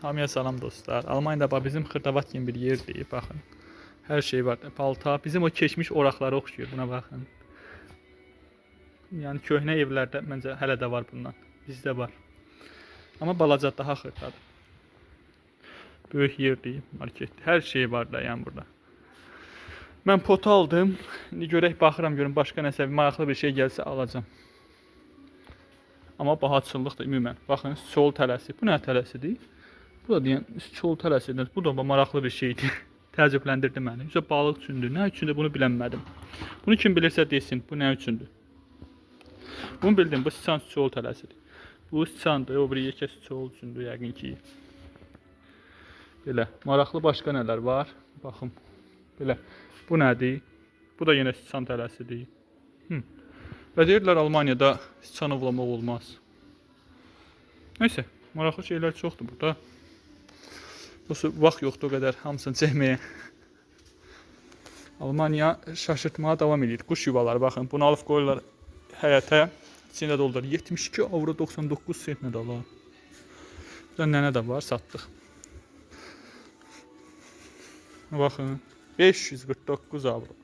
Hamıya salam dostlar. Almaniyada bizim xırdavat kimi bir yerdir. Baxın. Hər şey var. Palta. Bizim o keçmiş oraqlara oxşuyur. Buna baxın. Yəni köhnə evlərdə məncə hələ də var bundan. Bizdə var. Amma balaca daha xırdadır. Böyük yerdir, marketdir. Hər şey var da yəni burada. Mən pot aldım. İndi görək baxıram görüm başqa nəsə maraqlı bir şey gəlsə alacağam. Amma bahaçılıq da ümumən. Baxın, çol tələsi. Bu nə tələsidir? Bu da deyən çol tələsidir. Bu da maraqlı bir şeydir. Təəccübləndirdi məni. Yoxsa balıq üçündür. Nə üçündür bunu bilənmədim. Bunu kim bilirsə desin. Bu nə üçündür? Bunu bildim. Bu sıçan çol tələsidir. Bu sıçandır. O biri yekə çol üçündür yəqin ki. Belə. Maraqlı başqa nələr var? Baxın. Belə. Bu nədir? Bu da yenə sıçan tələsidir. Və deyirlər Almaniyada sıçan ovlamaq olmaz. Neyse, maraqlı şeylər çoxdur burada. Yoxsa vaxt yoxdur o qədər hamısını çəkməyə. Almaniya şaşırtmağa davam edir. Quş yuvaları baxın. Bunu alıb qoyurlar həyətə. İçində doldur. 72 avro 99 sentlə də alar. Burada nənə də var, satdıq. Baxın. 549 avro.